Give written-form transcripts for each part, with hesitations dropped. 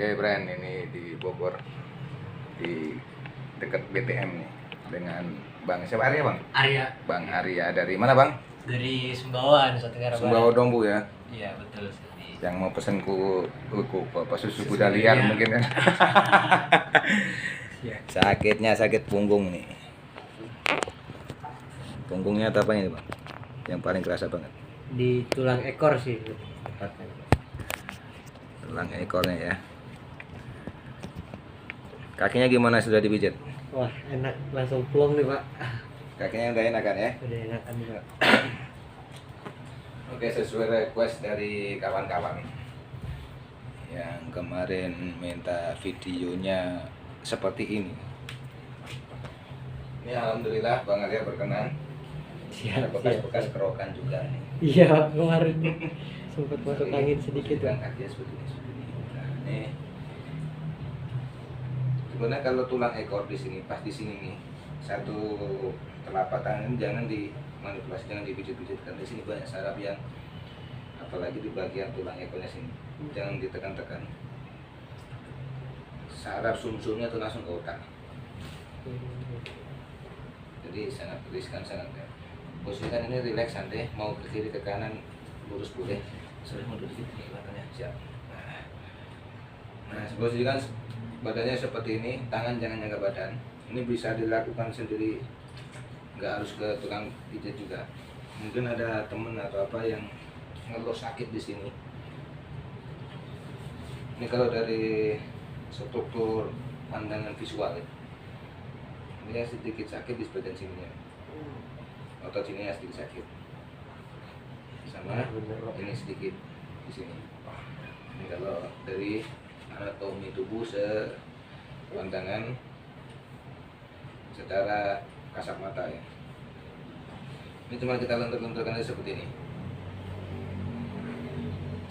Oke, Bran, ini di Bogor, di dekat BTM nih, dengan Bang siapa Arya, Bang? Arya. Bang Arya dari mana, Bang? Dari Sumbawa, Nusa Tenggara Barat. Sumbawa Dombu ya. Iya, betul. Yang mau pesen apa susu kuda liar mungkin kan. Sakitnya sakit punggung nih. Punggungnya atau apa ini, Bang? Yang paling kerasa banget. Di tulang ekor sih tepatnya. Tulang ekornya ya. Kakinya gimana, sudah dipijat? Wah, enak, langsung plong nih, Pak. Kakinya udah enak kan ya? Udah enakan juga. Oke, sesuai request dari kawan-kawan yang kemarin minta videonya seperti ini. Ini alhamdulillah Bang Arya berkenan. Ada bekas-bekas kerokan juga nih. Iya, kemarin sempat masuk angin sedikit kan kan. kakinya seperti ini. Nah, ini sebenarnya kalau tulang ekor di sini, pas di sini nih, satu telapak tangan ini jangan dimanipulasi, jangan dipijit-pijit, karena di sini banyak saraf yang, apalagi di bagian tulang ekornya sini, jangan ditekan-tekan. Saraf sumsumnya tuh langsung ke otak. Jadi sangat riskan, sangat ya. Posisikan ini rileks, santai, mau ke kiri ke kanan lurus boleh. Sudah mundur dikit nih badannya, siap. Nah, posisikan badannya seperti ini, tangan jangan jaga badan. Ini bisa dilakukan sendiri, nggak harus ke tukang pijat juga. Mungkin ada temen atau apa yang ngeluh sakit di sini. Ini kalau dari struktur pandangan visual ya. Ini sedikit sakit di bagian sini ya. Otot sini sedikit sakit. Sama ini sedikit di sini. Ini kalau dari anatomi tubuh sepandangan secara kasat mata ya. Ini cuma kita lentur-lenturkan aja seperti ini.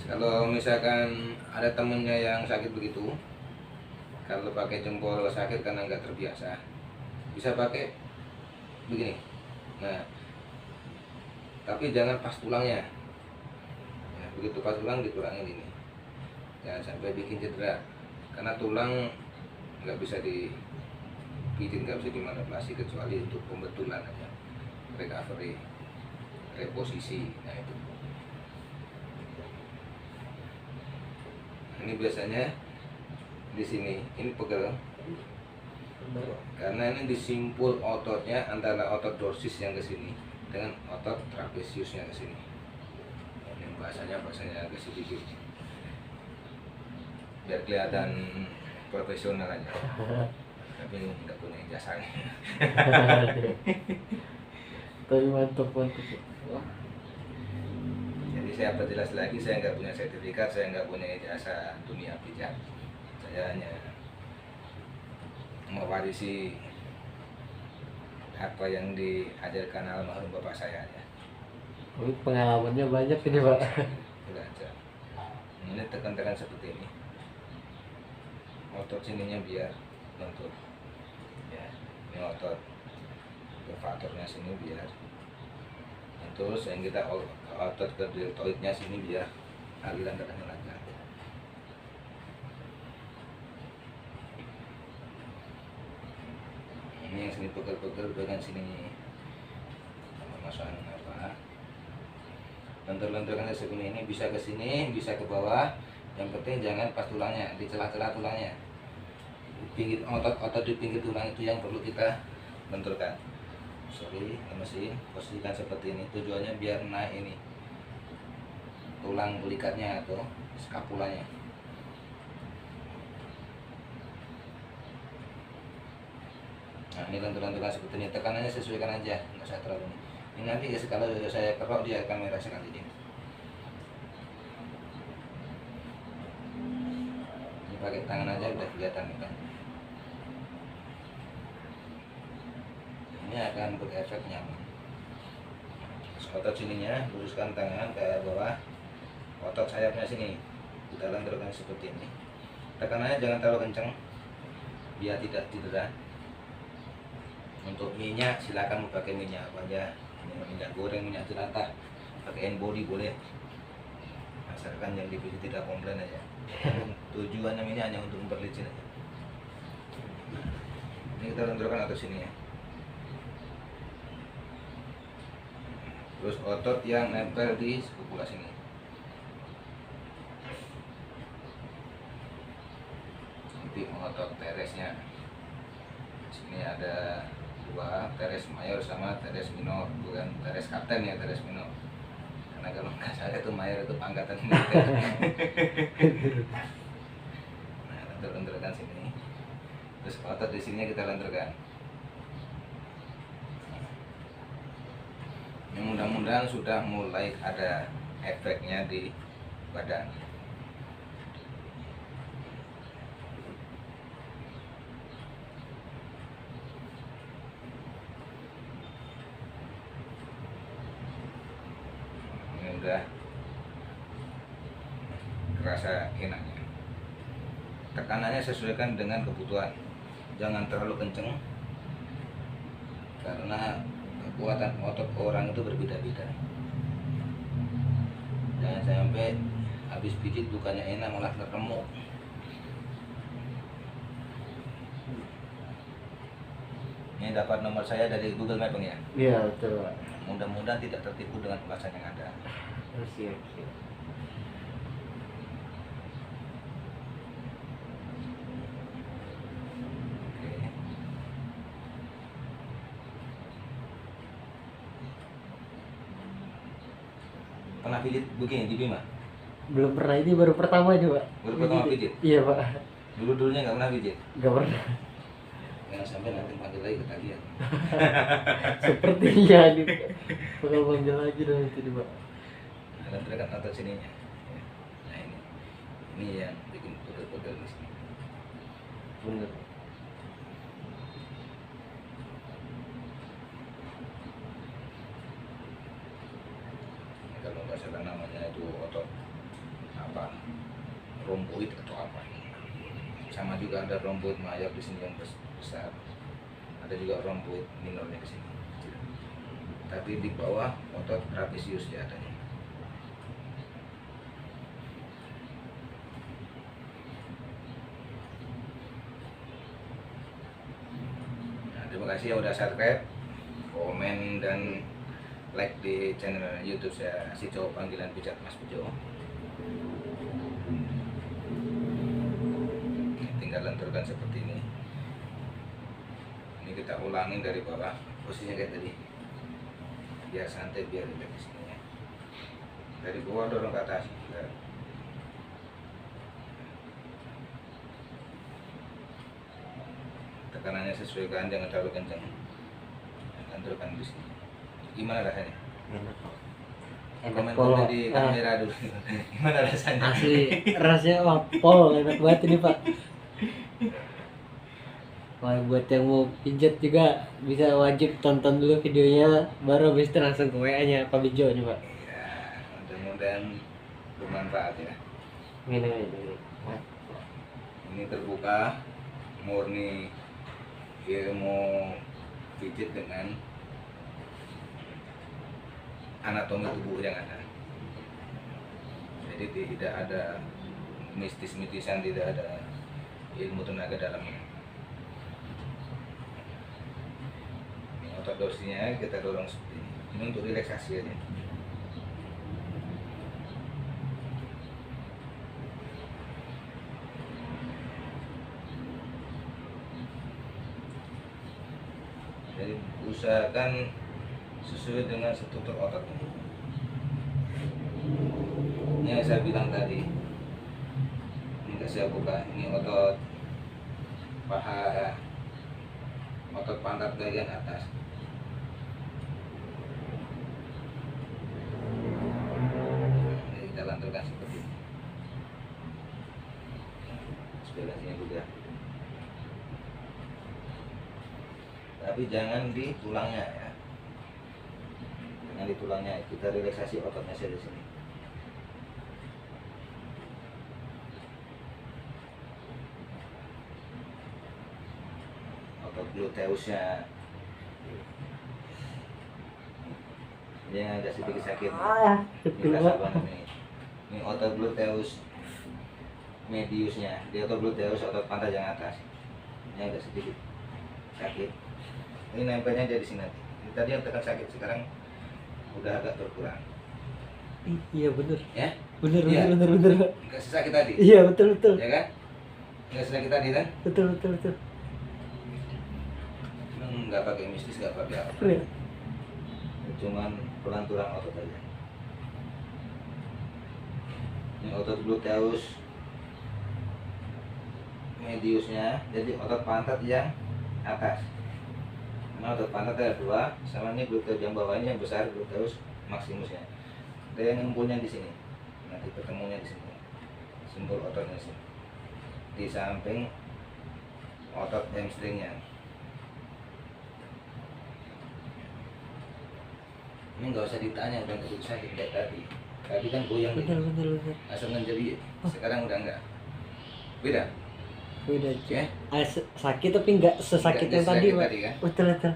Kalau misalkan ada temennya yang sakit begitu, kalau pakai jempol sakit karena nggak terbiasa, bisa pakai begini. Nah, tapi jangan pas tulangnya. Ya, begitu pas tulang dikurangin ini. Jangan sampai bikin cedera, karena tulang nggak bisa dipijit, nggak bisa dimanipulasi kecuali untuk pembetulan aja, recovery, reposisi. Nah itu. Ini biasanya di sini, ini pegel, karena ini disimpul ototnya antara otot dorsis yang ke sini dengan otot trapesiusnya ke sini. Ini bahasanya agak sedikit biar kelihatan profesional aja, tapi nggak punya ijazahnya. Tapi mantap. Jadi saya perjelas lagi, saya nggak punya sertifikat, saya nggak punya ijazah dunia pijat. Saya hanya mewarisi apa yang diajarkan almarhum bapak saya ya. Pengalamannya banyak ini, Pak. Belajar. Ini tekan-tekan seperti ini. Otot sininya biar lentur. Ya, ini otot levatornya sini biar lentur, sehingga kita otot ke deltoidnya sini biar aliran darahnya lancar. Ini yang sini pegel-pegel, bagian sini masukkan apa, lentur-lenturkan segini. Ini bisa ke sini, bisa ke bawah. Yang penting jangan pas tulangnya, di celah-celah tulangnya. Pinggir otot di pinggir tulang itu yang perlu kita benturkan. Sorry, mesin posisikan seperti ini. Tujuannya biar naik ini tulang belikatnya atau skapulanya. Nah, ini lentur-lenturan seperti ini, tekanannya sesuaikan aja, nggak usah terlalu ini. Nanti ya, kalau saya kerok dia akan merah sekali ini. Ini pakai tangan aja udah kelihatan kan. Ini akan berefek nyaman. Otot sininya luruskan tangan ke bawah, otot sayapnya sini kita lenturkan seperti ini. Tekanannya jangan terlalu kencang biar tidak cedera. Untuk minyak silakan pakai minyak apa aja, minyak goreng, minyak jelantah, pakai body boleh, asalkan yang dipijit tidak komplain aja. tujuannya ini hanya untuk memperlicin aja. Ini kita lenturkan otot sini ya. Terus otot yang nempel di skapula sini. Nanti otot teresnya. Sini ada dua, teres mayor sama teres minor, bukan teres kapten ya, teres minor. Karena kalau nggak salah itu mayor itu pangkatan militer. Nah, lentur-lenturkan sini. Terus otot di sini kita lenturkan. Yang mudah-mudahan sudah mulai ada efeknya di badan. Ini udah kerasa enaknya. Tekanannya sesuaikan dengan kebutuhan, jangan terlalu kenceng karena kekuatan otot orang itu berbeda-beda. Jangan sampai habis pijit bukannya enak malah teremuk. Ini dapat nomor saya dari Google Map Bang ya. Iya betul Pak. Mudah-mudahan tidak tertipu dengan ulasan yang ada. Oh, siap siap. Oke. Pernah pijit begini di Bima? Belum pernah, ini baru pertama aja Pak. Baru pertama pijit? Iya Pak. Dulu-dulunya nggak pernah pijit? Gak pernah. Jangan sampai nanti panggil lagi ketagihan. Sepertinya ini bakal panggil lagi dong itu nih Pak. Lenturkan otot sininya. Nah ini yang bikin pegel-pegel di sini. Bener. Kalau nggak salah namanya itu otot apa, romboid atau apa. Sama juga ada romboid mayor di sini yang besar. Ada juga romboid minornya di sini. Tapi di bawah otot trapezius ya adanya. Nah, terima kasih yang udah subscribe, komen dan like di channel YouTube saya, si cowok panggilan pijat Mas Bejo. Tinggal lenturkan seperti ini. Ini kita ulangin dari bawah, posisinya kayak tadi. Biar santai, biar rileks sini ya. Dari bawah dorong ke atas. Tekanannya sesuaikan, jangan terlalu kencang. Lenturkan di sini. Gimana rasanya? Enak Pak. Komen-komen di kamera dulu. Gimana rasanya? Asli rasanya pol enak banget ini Pak. Wah, buat yang mau pijat juga bisa wajib tonton dulu videonya, baru habis itu langsung ke WA-nya Pak Bejo nih Pak. Ya, mudah-mudahan bermanfaat ya. Ini. Ini terbuka murni ilmu pijit dengan anatomi tubuh yang ada. Jadi tidak ada mistis-mistisan, tidak ada ilmu tenaga dalamnya. Ini otot dorsinya kita dorong seperti ini. Ini untuk relaksasi aja. Jadi usahakan sesuai dengan struktur otot. Ini yang saya bilang tadi. Ini saya buka. Ini otot paha, otot pantat bagian atas. Ini kita lanturkan seperti ini. Sebelah sini juga. Tapi jangan di tulangnya ya. Jangan di tulangnya, kita relaksasi ototnya saja di sini. Otot gluteusnya. Ini yang agak sedikit sakit. Ini rasa banget nih. Ini otot gluteus mediusnya di otot gluteus, otot pantat yang atas ini agak sedikit sakit. Ini nempelnya jadi sini nanti. Ini tadi yang tekan sakit, sekarang udah agak berkurang. Iya bener. Ya? Bener Iya. bener bener. Nggak sesakit tadi. Iya betul betul. Ya kan? Nggak sesakit tadi kan? Betul betul betul. Nggak pakai mistis, nggak pakai apa. Real. Cuman pelanturan otot aja. Ini otot gluteus mediusnya, jadi otot pantat yang atas. Nah, otot pantat ada dua, sama ini gluteus yang bawahnya yang besar, gluteus maximusnya. Ada yang ngumpulnya di sini. Nanti ketemunya di sini. Simpul ototnya sini. Di samping otot hamstringnya. Ini nggak usah ditanya, udah nggak usah kayak tadi. Tadi kan goyang Bener gitu. bener bener. Asal jadi sekarang udah enggak. Beda. Beda Ya? sakit tapi nggak sesakit Nggak yang tadi sesakit Pak. tadi, kan? Betul betul.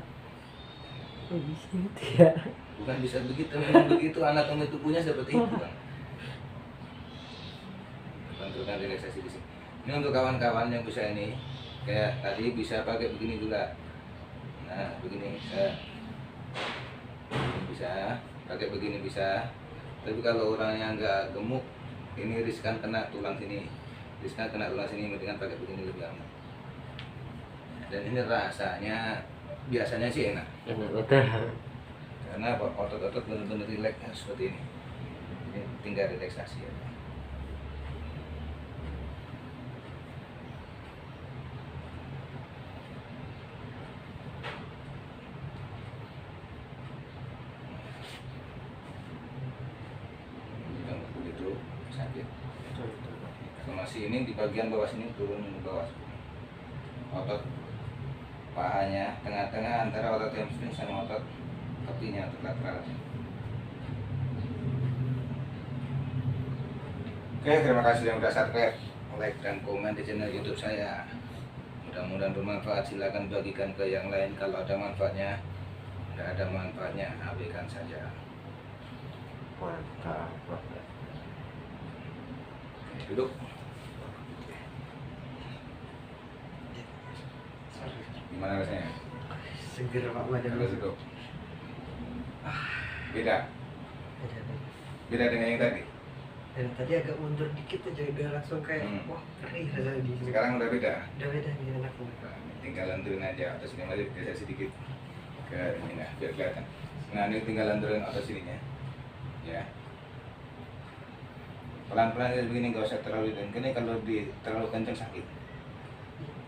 Oh, bisa gitu ya. Bukan bisa begitu, memang begitu anatomi tubuhnya seperti itu kan. Bentukan relaksasi di sini. Ini untuk kawan-kawan yang bisa ini, kayak tadi bisa pakai begini juga. Nah, begini bisa pakai begini bisa. Tapi kalau orangnya nggak gemuk, ini riskan kena tulang sini. Riskan kena tulang sini, mendingan pakai begini lebih aman. Dan ini rasanya biasanya sih enak. Betul. Karena apa, otot-otot benar-benar rileks seperti ini. Ini tinggal relaksasi ya. Yang begitu sakit. Kalau masih ini di bagian bawah sini turun ke bawah. Otot pahanya tengah-tengah antara otot hamstring sama otot tepinya, otot lateral. Oke, terima kasih yang sudah subscribe, like dan komen di channel YouTube saya. Mudah-mudahan bermanfaat. Silakan bagikan ke yang lain kalau ada manfaatnya. Tidak ada manfaatnya, abaikan saja. Mantap. Oke, duduk. Gimana rasanya? Seger Pak badan. Terus duduk. Beda. Beda dengan yang tadi. Dan tadi agak mundur dikit aja udah langsung kayak wah perih rasanya di sini. Sekarang udah beda. Udah beda nih enak banget. Nah, tinggal lenturin aja atas sini aja, geser sedikit ke ini, nah biar kelihatan. Nah, ini tinggal lenturin atas sininya, ya. Pelan-pelan aja begini, nggak usah terlalu dan ini kalau terlalu kencang sakit.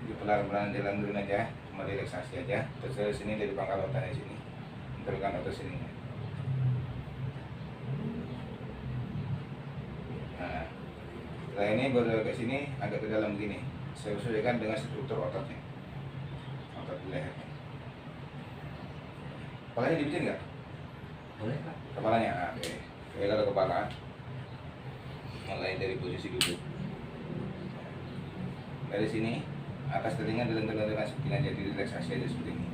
Jadi pelan-pelan dilenturin aja, cuma relaksasi aja. Terus dari sini dari pangkal otaknya sini, lenturkan atas sininya. Nah, setelah ini baru ke sini agak ke dalam begini. Saya sesuaikan dengan struktur ototnya. Otot di lehernya. Kepalanya dibikin nggak? Boleh Pak. Kepalanya, oke. Oke, kalau kepala mulai dari posisi duduk. Dari sini atas telinga dilentur-lenturkan seperti ini, jadi relaksasi aja seperti ini.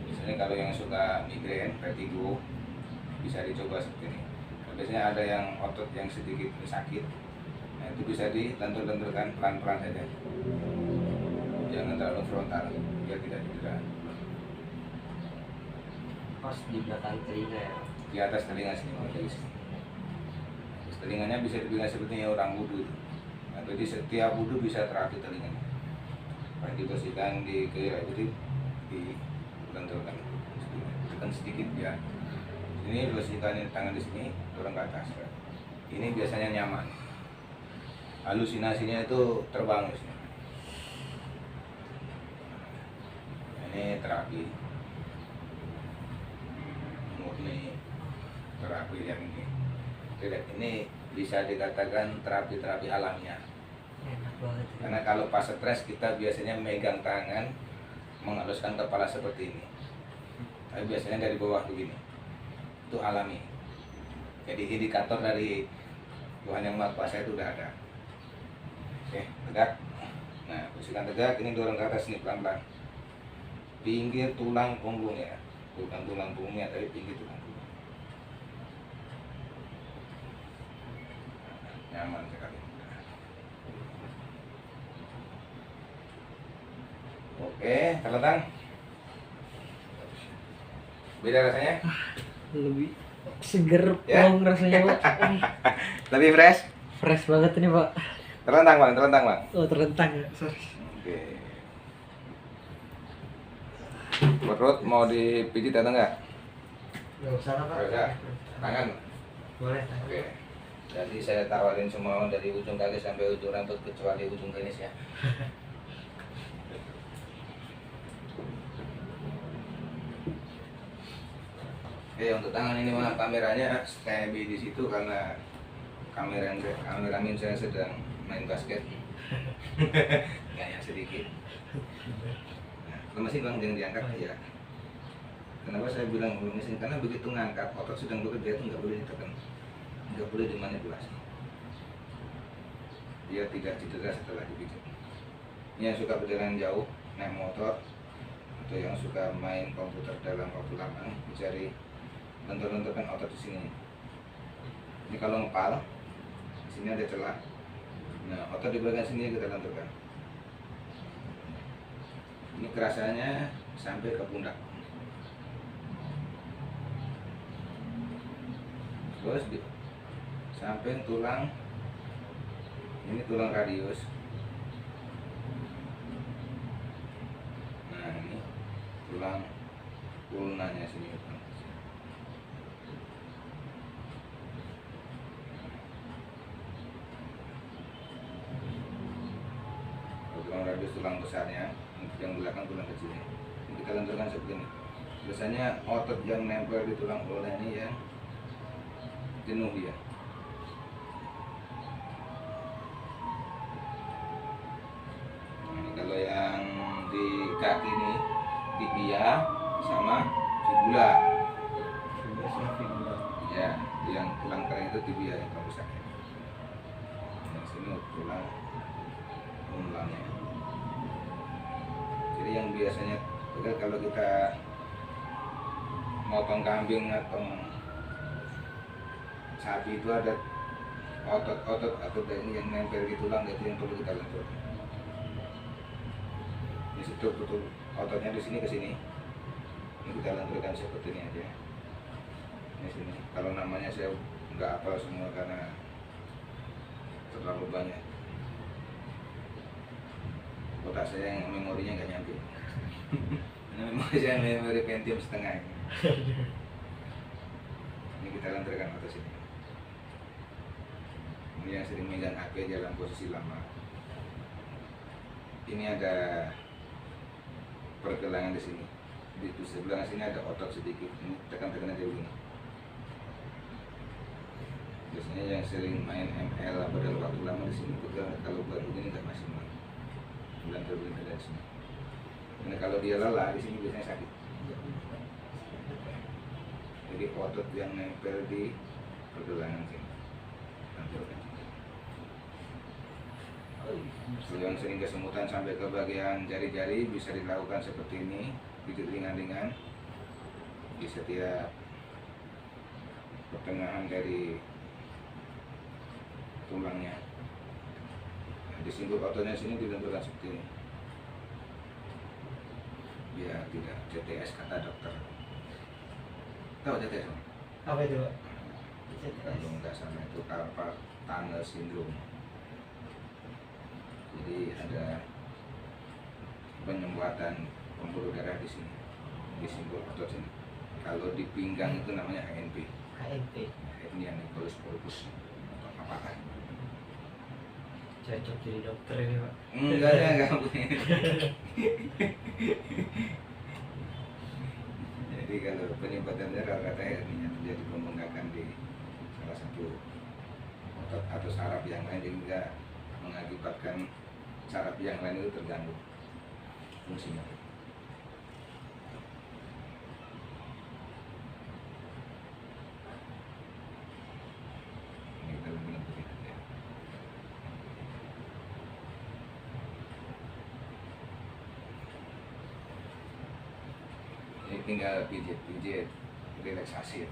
Misalnya kalau yang suka migrain, vertigo, bisa dicoba seperti ini. Biasanya ada yang otot yang sedikit sakit, nah itu bisa dilentur-lenturkan pelan-pelan saja, jangan terlalu frontal biar tidak cedera. Pas di belakang telinga ya. Di atas telinga sini, dari sini. Terus telinganya bisa dibilang sepertinya orang wudhu. Nah, jadi setiap wudhu bisa terapi telinganya. Pas dibersihkan, jadi dilenturkan, tekan sedikit ya. Ini bersihkan tangan di sini, dorong ke atas. Ini biasanya nyaman. Halusinasinya itu terbang di sini. Ini terapi. Murni terapi yang ini. Ini bisa dikatakan terapi-terapi alamiah. Enak banget. Ya. Karena kalau pas stres kita biasanya megang tangan, menghaluskan kepala seperti ini. Tapi biasanya dari bawah begini. Itu alami. Jadi indikator dari Tuhan Yang Maha Kuasa itu udah ada. Oke, tegak. Nah, posisikan tegak, ini dorong ke atas nih pelan-pelan. Pinggir tulang punggungnya, bukan tulang punggungnya, tapi pinggir tulang punggung. Nyaman sekali. Oke, terlentang. Beda rasanya? Lebih seger, Ya. plong rasanya Pak. Lebih fresh. Fresh banget ini Pak. Terlentang bang, terlentang bang. Oh terentang ya, sorry. Oke. Perut mau dipijit atau enggak? Nggak usah lah Pak. Nggak usah. Tangan. Boleh. Oke. Jadi saya tawarin semua dari ujung kaki sampai ujung rambut kecuali ujung penis ya. Oke, untuk tangan ini mah kameranya saya di situ karena kameramen saya sedang main basket. Gaya sedikit. Nah, lemesin bang, jangan diangkat ya. Kenapa saya bilang lemesin? Karena begitu ngangkat otot sedang bekerja itu nggak boleh ditekan, nggak boleh dimanipulasi. Dia tidak cedera setelah dipijat. Ini yang suka berjalan jauh, naik motor, atau yang suka main komputer dalam waktu lama, mencari lentur-lenturkan otot di sini. Ini kalau ngepal, di sini ada celah. Nah, otot di bagian sini kita lenturkan. Ini kerasanya sampai ke pundak. Terus sampai tulang. Ini tulang radius. Nah, ini tulang ulnanya sini. Tulang radius tulang besarnya, yang belakang tulang kecilnya. Ini kita lenturkan seperti ini. Biasanya otot yang nempel di tulang ulna ini ya jenuh dia. Ini kalau yang di kaki ini tibia sama fibula. Ya, yang tulang kering itu tibia yang paling besar. Yang sini tulang ulnanya. Jadi yang biasanya kalau kita motong kambing atau sapi itu ada otot atau daging yang nempel di tulang, itu yang perlu kita lentur. Ini struktur betul ototnya di sini ke sini. Ini kita lenturkan seperti ini aja. Ini sini. Kalau namanya saya nggak hafal semua karena terlalu banyak. Otak saya yang memorinya nggak nyampe. Memori saya memori Pentium setengah. Ini kita lenturkan atas sini. Ini yang sering megang HP dalam posisi lama. Ini ada pergelangan di sini. Di sebelah sini ada otot sedikit. Ini tekan-tekan aja begini. Biasanya yang sering main ML pada waktu lama di sini pegang, kalau baru ini nggak maksimal. Lentur dari sini. Ini kalau dia lelah di sini biasanya sakit. Jadi otot yang nempel di pergelangan sini. Lenturkan. Kalau yang sering kesemutan sampai ke bagian jari-jari bisa dilakukan seperti ini, pijit ringan-ringan di setiap pertengahan dari tulangnya. Nah, disimbol ototnya sini dilenturkan seperti ini. Biar tidak CTS kata dokter. Tahu CTS? Apa itu Pak? Kalau nggak salah itu carpal tunnel syndrome. Jadi ada penyumbatan pembuluh darah di sini, di simbol otot sini. Kalau di pinggang itu namanya HNP. Ini yang Nicholas Corpus atau apa? Cocok jadi dokter ini Pak. Enggak ya, enggak. Jadi kalau penyumbatannya rata-rata hernia terjadi pembengkakan di salah satu otot atau saraf yang lain, sehingga mengakibatkan saraf yang lain itu terganggu fungsinya. Ini kita benar begitu ya. Ini tinggal pijit-pijit, relaksasi.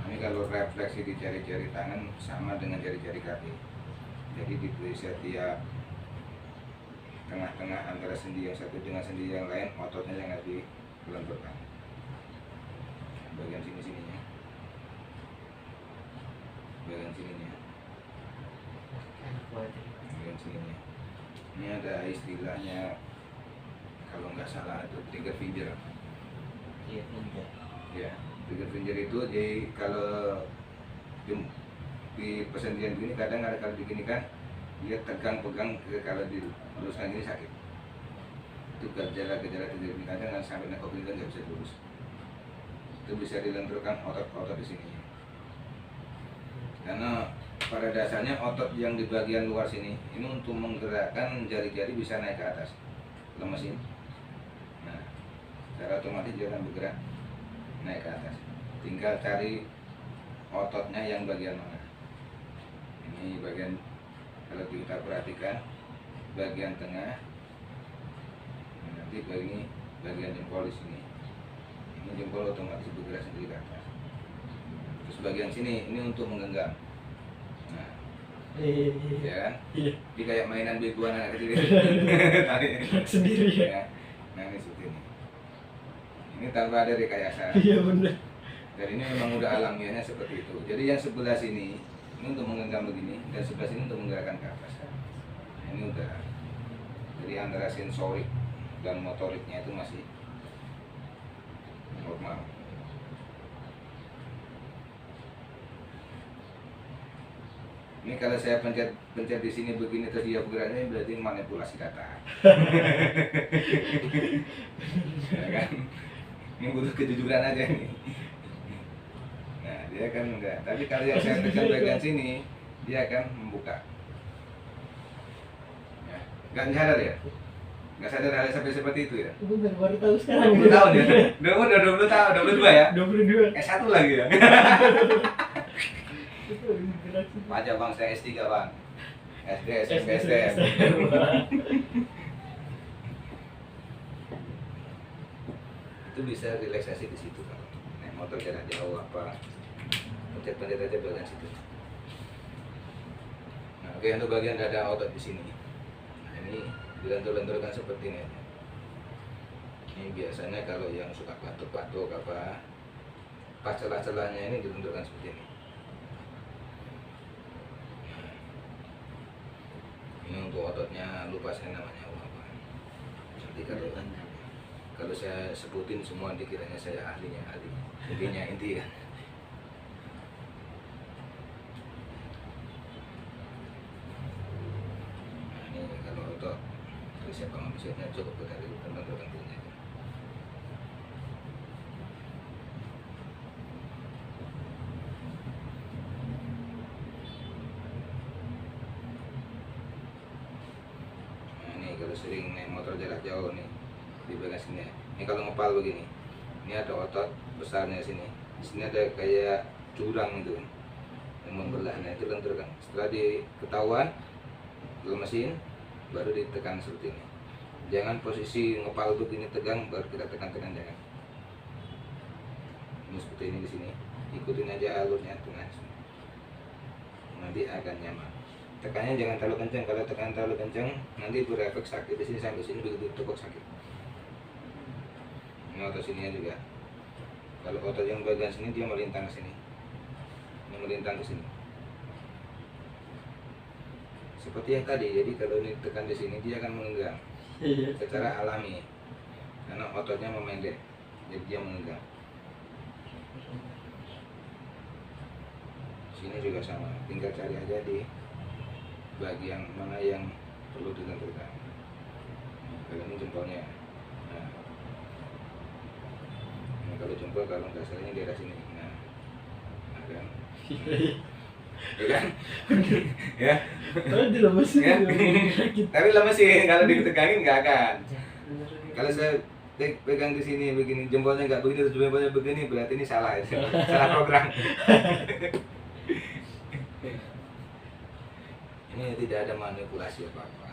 Ini kalau refleksi di jari-jari tangan sama dengan jari-jari kaki. Jadi di setiap tengah-tengah antara sendi yang satu dengan sendi yang lain, ototnya yang harus dilenturkan. Bagian sininya, bagian sininya. Ini ada istilahnya, kalau nggak salah itu trigger finger. Iya, finger. Ya, trigger finger itu jadi kalau di persendian gini kadang ada kalau begini kan dia tegang pegang, kalau diluruskan gini sakit. Itu gejala-gejala trigger finger, kadang sampai nekok ini nggak bisa lurus. Itu bisa dilenturkan otot-otot di sini. Karena pada dasarnya otot yang di bagian luar sini ini untuk menggerakkan jari-jari bisa naik ke atas, lemesin. Nah, secara otomatis dia akan bergerak naik ke atas. Tinggal cari ototnya yang bagian mana. Ini bagian, kalau kita perhatikan bagian tengah. Nanti bagian jempol di sini. Ini jempol otomatis bergerak sendiri ke atas. Terus bagian sini ini untuk menggenggam. Nah, ya kan? Iya. Ini kayak mainan begoan anak kecil tadi Sendiri ya. ya. Nah, ini seperti ini. Ini tanpa ada rekayasa. Iya benar. Dan ini memang udah alamiahnya seperti itu. Jadi yang sebelah sini ini untuk menggenggam begini, dan sebelah sini untuk menggerakkan ke atas. Nah, ini udah. Jadi antara sensorik dan motoriknya itu masih normal. Ini kalau saya pencet di sini begini terus dia bergerak, ini berarti manipulasi data. Ya kan? Ini butuh kejujuran aja nih. Nah, dia kan enggak. Tapi kalau yang saya tekan bagian sini, dia akan membuka. Ya. Enggak sadar ya? Enggak sadar hal sampai seperti itu ya? Gue baru tahu sekarang. 20 tahun ya? Udah 20 tahun, 22 ya? 22. S1 lagi ya? Itu gerak sih. Pajak bang, saya S3 bang. SD, SMP, STM. Itu bisa relaksasi di situ kan. Naik motor jarak jauh apa, pencet aja bagian situ. Nah, oke, untuk bagian dada otot di sini. Nah, ini dilentur-lenturkan seperti ini aja. Ini biasanya kalau yang suka batuk-batuk apa, pas celah-celahnya ini dilenturkan seperti ini. Ini untuk ototnya, lupa saya namanya apa. Nanti kalau saya sebutin semua dikiranya saya ahli. Inti kan. Nah, ini kalau otot resep penghabisnya cukup kita tentukan punya. Kalau sering naik motor jarak jauh nih di bagian sini. Ini kalau ngepal begini, ini ada otot besarnya sini. Di sini ada kayak jurang itu yang membelah. Nah, itu lenturkan. Setelah diketahuan lemesin, baru ditekan seperti ini. Jangan posisi ngepal begini tegang baru kita tekan-tekan, jangan. Ini seperti ini di sini. Ikutin aja alurnya tengah. Nanti akan nyaman. Tekannya jangan terlalu kencang. Kalau tekan terlalu kencang nanti berefek sakit di sini sampai sini, begitu tekuk sakit. Ini otot sininya juga. Kalau otot yang bagian sini dia melintang ke sini. Ini melintang ke sini. Seperti yang tadi. Jadi kalau ini tekan di sini dia akan menggenggam. Secara alami. Karena ototnya memendek. Jadi dia menggenggam. Sini juga sama. Tinggal cari aja di bagian mana yang perlu ditentukan. Kalau ini jempolnya. Nah, kalau jempol kalau nggak salahnya di daerah sini. Nah kan? Ya kan? Ya. Kalau dilemesin. Ya. Tapi lemesin, kalau ditegangin nggak akan. Kalau saya pegang di sini begini, jempolnya nggak begini, terus jempolnya begini, berarti ini salah ya. Salah program. Ini tidak ada manipulasi apa-apa.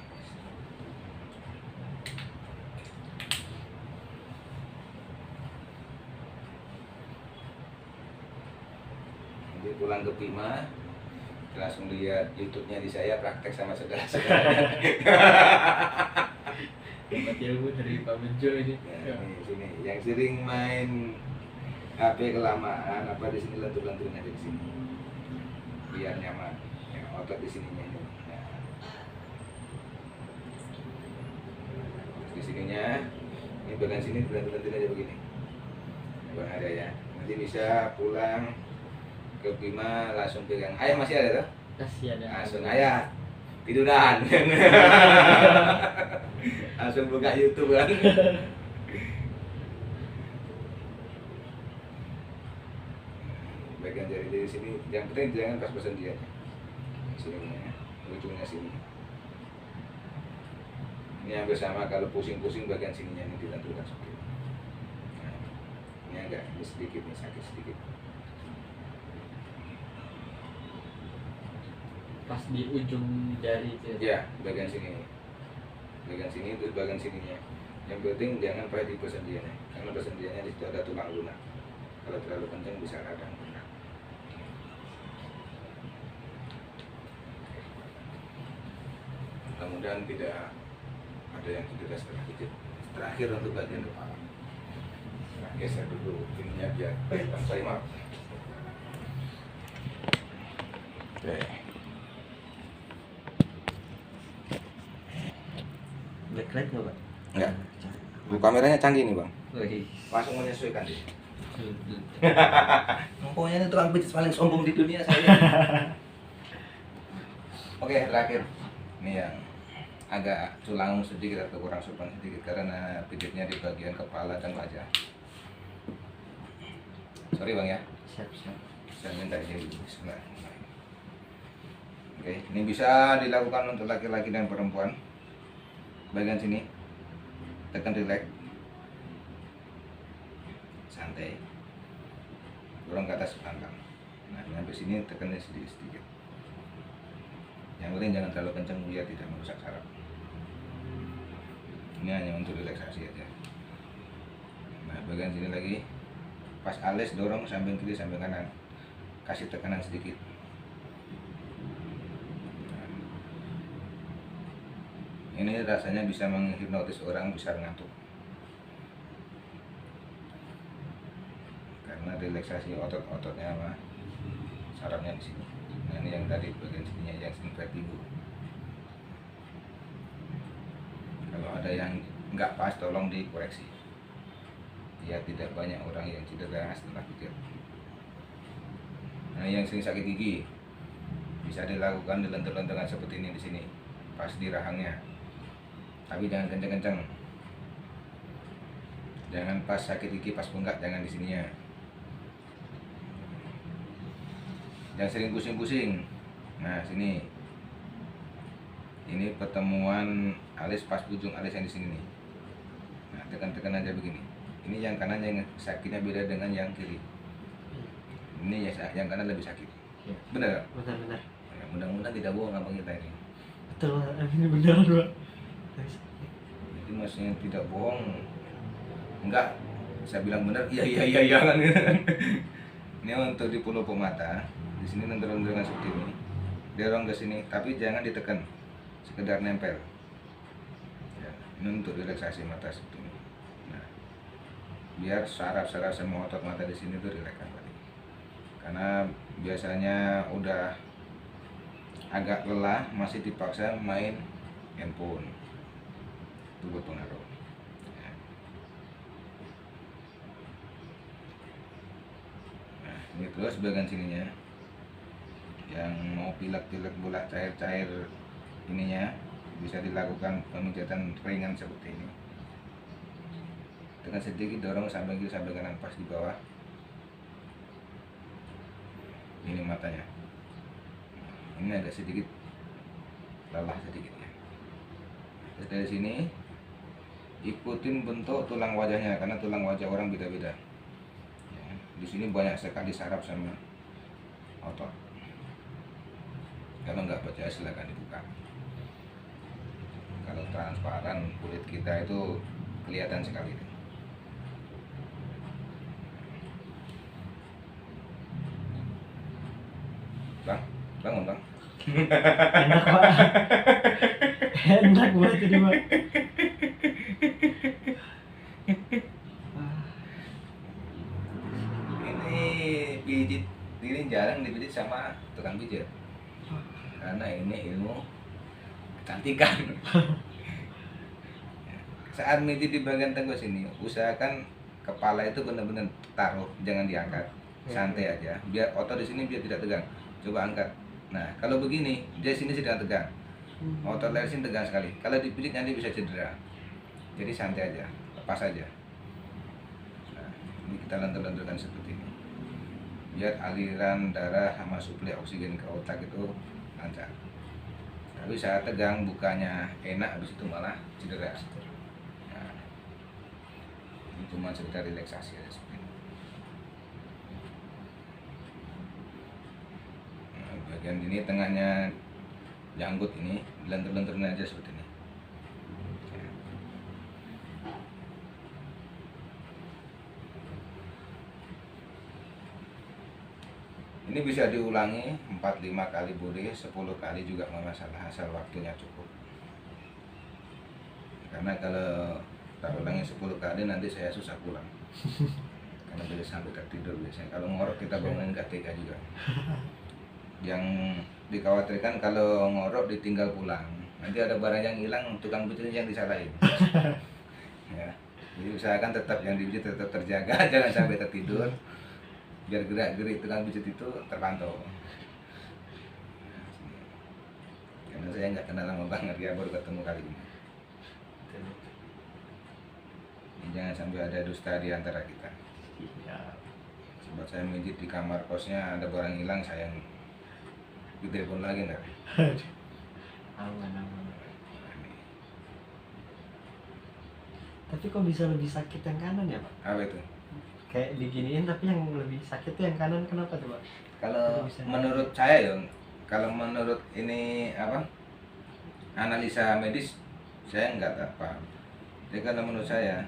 Nanti pulang ke Bima, langsung lihat YouTube-nya di saya, praktek sama saudara-saudara. Dapat ilmu dari Pak Bejo ini. Ya, ini sini. Yang sering main HP kelamaan apa di sini lentur-lenturnya di sini. Biar nyaman. Ya, otot di sininya ini. Ya. Terus di sininya ini bagian sini lentur-lentur aja begini. Bang ada ya. Nanti bisa pulang ke Bima langsung pegang. Ayah masih ada tuh? Kasih ada. Langsung ayah tiduran. Langsung buka YouTube kan. Bagian jari dari sini, yang penting jangan pas-pasan dia. Sininya, ujungnya sini. Ini hampir sama, kalau pusing-pusing bagian sininya ini ditentukan seperti ini. Nah, ini agak ini sedikit nih, sakit sedikit. Pas di ujung jari itu. Ya, bagian sini. Bagian sini terus bagian sininya. Yang penting jangan pada di persendiannya, karena persendiannya di situ ada tulang lunak. Kalau terlalu kencang bisa radang lunak. Mudah-mudahan tidak ada yang cedera setelah pijat. Terakhir untuk bagian kepala. Nah, geser dulu ininya biar kelihatan saya maaf. Oke. Backlight nggak Pak? Enggak. Kameranya canggih nih bang. Wih. Langsung menyesuaikan deh. Pokoknya ini tukang pijat paling sombong di dunia saya. Oke, terakhir. Ini yang agak culang sedikit atau kurang sopan sedikit karena pijatnya di bagian kepala dan wajah. Sorry bang ya. Siap. Saya minta izin dulu. Bismillahirrahmanirrahim. Oke, ini bisa dilakukan untuk laki-laki dan perempuan. Bagian sini tekan relax, santai, dorong ke atas pelan-pelan. Nah, sampai sini tekannya sedikit-sedikit. Yang penting jangan terlalu kencang biar tidak merusak saraf. Ini hanya untuk relaksasi aja. Nah, bagian sini lagi, pas alis dorong samping kiri samping kanan, kasih tekanan sedikit. Ini rasanya bisa menghipnotis orang, bisa ngantuk karena relaksasi otot-ototnya sama sarafnya di sini. Nah, ini yang tadi bagian sininya yang vertigo. Kalau ada yang nggak pas tolong dikoreksi biar tidak banyak orang yang cedera setelah pijat. Nah, yang sering sakit gigi bisa dilakukan dilentur-lenturkan seperti ini di sini pas di rahangnya. Tapi jangan kenceng-kenceng. Jangan pas sakit gigi pas bengkak, jangan di sininya. Jangan sering pusing-pusing. Nah, sini. Ini pertemuan alis pas ujung alis yang di sini nih. Nah, tekan-tekan aja begini. Ini yang kanan yang sakitnya beda dengan yang kiri. Ini yang kanan lebih sakit. Ya. Benar? Benar. Ya, mudah-mudahan tidak bohong abang kita ini. Betul, ini benar Pak. Jadi maksudnya tidak bohong. Enggak, saya bilang benar, iya kan. Ini untuk di pelupuk mata. Di sini lentur-lenturan seperti ini. Dorong ke sini, tapi jangan ditekan. Sekedar nempel. Ya, ini untuk relaksasi mata seperti ini. Nah, biar saraf-saraf semua otot mata di sini tuh rileks kembali. Karena biasanya udah agak lelah, masih dipaksa main handphone. Itu berpengaruh. Ya. Nah, ini terus bagian sininya yang mau pilek-pilek bola cair-cair ininya bisa dilakukan pemijatan ringan seperti ini. Dengan sedikit dorong sampai kiri sampai kanan pas di bawah. Ini matanya. Ini agak sedikit lelah sedikit ya. Terus dari sini ikutin bentuk tulang wajahnya karena tulang wajah orang beda-beda. Ya, di sini banyak sekali saraf sama otot. Kalau nggak percaya silakan dibuka. Kalau transparan kulit kita itu kelihatan sekali. Bang, bangun bang. Enak Pak. Enak buat ini Pak. sama tukang pijat. Karena ini ilmu kecantikan. Saat mijit di bagian tengkuk sini, usahakan kepala itu benar-benar taruh, jangan diangkat. Santai aja, biar otot di sini biar tidak tegang. Coba angkat. Nah, kalau begini, dia sini sedang tegang. Otot leher sini tegang sekali. Kalau dipijit nanti bisa cedera. Jadi santai aja, lepas aja. Nah, ini kita lentur-lenturkan seperti ini. Biar aliran darah sama suplai oksigen ke otak itu lancar. Tapi saat tegang bukannya enak, habis itu malah cedera. Nah, ini cuma sekedar relaksasi aja seperti ini. Nah, bagian ini tengahnya janggut ini lentur-lenturin aja seperti ini. Ini bisa diulangi 4-5 kali boleh, 10 kali juga nggak masalah, asal waktunya cukup. Karena kalau tak ulangi 10 kali nanti saya susah pulang. Karena bisa sampai tertidur biasanya. Kalau ngorok kita bangunin gak tega juga. Yang dikhawatirkan kalau ngorok ditinggal pulang, nanti ada barang yang hilang, tukang pijit yang disalahin. Ya. Jadi usahakan tetap yang dipijit tetap terjaga, jangan sampai tertidur. Biar gerak-gerik tukang pijit itu terpantau. Karena saya nggak kenal lama banget ya, baru ketemu kali ini. Jangan sampai ada dusta di antara kita. Sebab saya mijit di kamar kosnya ada barang hilang, saya ditelepon lagi nggak? Aman. Tapi kok bisa lebih sakit yang kanan ya Pak? Apa itu? Kayak diginiin tapi yang lebih sakit tuh yang kanan, kenapa tuh Pak? Kalau menurut saya ya, kalau menurut ini apa analisa medis, saya nggak paham. Jadi kalau menurut saya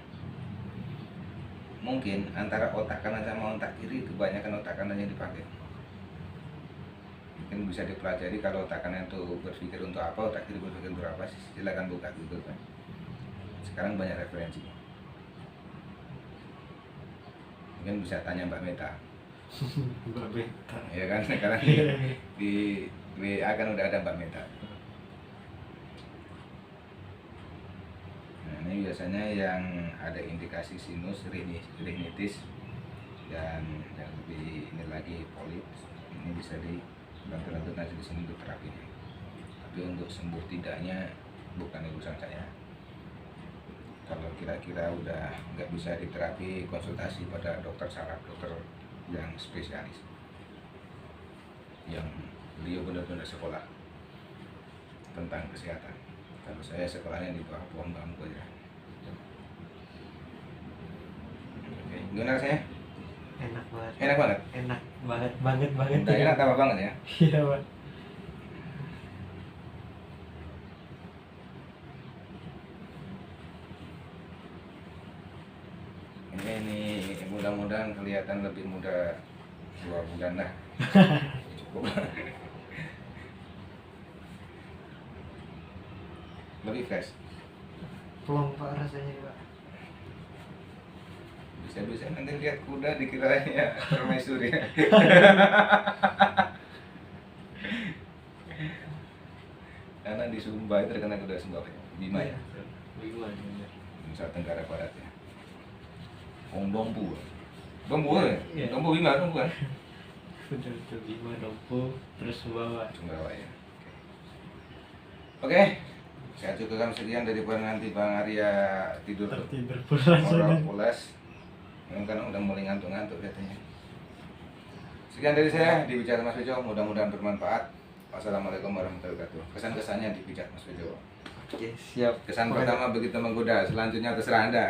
mungkin antara otak kanan sama otak kiri kebanyakan otak kanan yang dipakai. Mungkin bisa dipelajari kalau otak kanan itu berpikir untuk apa, otak kiri berpikir untuk apa. Silakan buka Google kan. Sekarang banyak referensi. Mungkin bisa tanya Mbak Meta. Mbak Meta. Ya kan sekarang di WA kan udah ada Mbak Meta. Nah, ini biasanya yang ada indikasi sinus, rinitis, dan yang lebih ini lagi polip. Ini bisa dibantu nanti di sini untuk terapinya. Tapi untuk sembuh tidaknya bukan urusan saya. Kalau kira-kira udah nggak bisa diterapi, konsultasi pada dokter saraf, dokter yang spesialis, yang beliau benar-benar sekolah tentang kesehatan. Kalau saya sekolahnya di bawah pohon bambu aja. Oke, gimana rasanya? Enak banget. Enak banget. Enak banget. Udah enak tambah banget ya. Iya Pak. Ini mudah-mudahan kelihatan lebih muda 2 bulan lah. Cukup. Lebih fresh. Plong Pak rasanya Pak. Bisa-bisa nanti lihat kuda dikiranya permaisuri. Karena di Sumba itu terkenal kuda Sumba, Bima ya. Bima. Nusa Tenggara Barat ya. Dompu. Dompu ya? Iya. Dompu Bima, Dompu kan? Betul Bima, Dompu, terus Sumbawa. Sumbawa ya. Oke. Saya cukupkan sekian daripada nanti Bang Arya tidur pulas. pulas. Kan udah mulai ngantuk-ngantuk katanya. Sekian dari saya di Pijat Mas Bejo, mudah-mudahan bermanfaat. Wassalamualaikum warahmatullahi wabarakatuh. Kesan-kesannya di Pijat Mas Bejo. Oke, siap. Kesan pertama begitu menggoda, selanjutnya terserah Anda.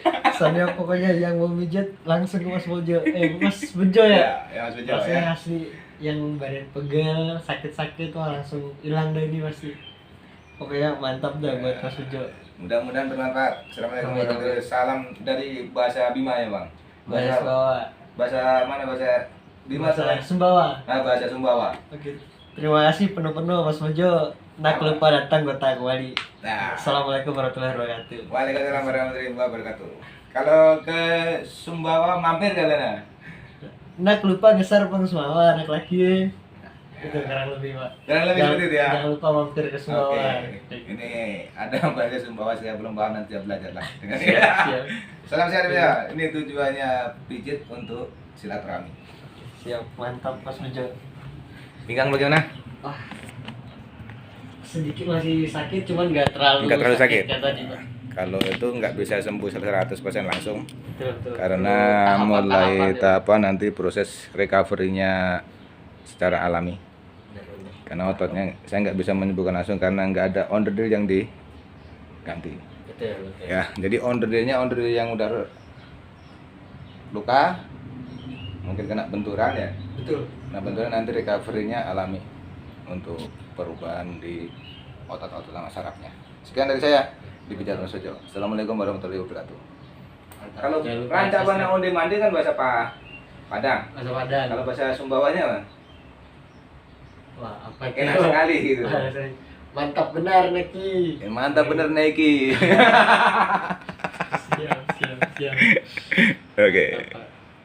Kesannya pokoknya yang mau pijat langsung ke Mas Bejo. Mas Bejo ya? Ya Mas Bejo Rasanya ya. asli yang badan pegel, sakit-sakit tuh langsung hilang deh ini pasti. Pokoknya mantap dah buat Mas Bejo. Mudah-mudahan bermanfaat. Assalamualaikum warahmatullahi wabarakatuh. Salam dari bahasa Bima ya Bang. Bahasa Sumbawa. Bahasa mana bahasa Bima? Bahasa Sumbawa. Nah, bahasa Sumbawa. Oke. Terima kasih penuh-penuh Mas Bejo. Nak lupa datang kota kembali. Nah. Assalamualaikum warahmatullahi wabarakatuh. Waalaikumsalam warahmatullahi wabarakatuh. Kalau ke Sumbawa mampir kalian ya? nak lupa ngesar Pang Sumawa, nak lagi. Itu kurang lebih, Pak. Kurang lebih seperti itu ya. Jangan lupa mampir ke Sumawa. Oke. Ini ada yang belajar Sumbawa, saya belum paham, nanti saya belajar lah. Dengan Siap. Salam sehat ya. Ini tujuannya pijit untuk silaturahmi. Siap, mantap Mas Bejo. Pinggang bagaimana? Wah. Sedikit masih sakit, cuman nggak terlalu sakit. kayak tadi, Pak. Kalau itu nggak bisa sembuh 100% langsung, Betul. karena mulai Tahapan-tahapan, tahapan nanti proses recovery-nya secara alami. Karena ototnya saya nggak bisa menyembuhkan langsung karena nggak ada onderdil yang diganti. Betul. Ya, jadi onderdilnya onderdil yang udah luka, mungkin kena benturan ya. Betul. Nah, benturan nanti recovery-nya alami untuk perubahan di otot-otot sama sarafnya. Sekian dari saya di Bijak Sojo. Assalamualaikum warahmatullahi wabarakatuh. Kalau Jangan lupa rancaban subscribe. onde mandi kan bahasa Padang. Bahasa Padang. Kalau bahasa Sumbawanya apa? Wah, apa Enak sekali gitu. Mantap benar Neki. Mantap bener Nike. Siap. Oke. Apa?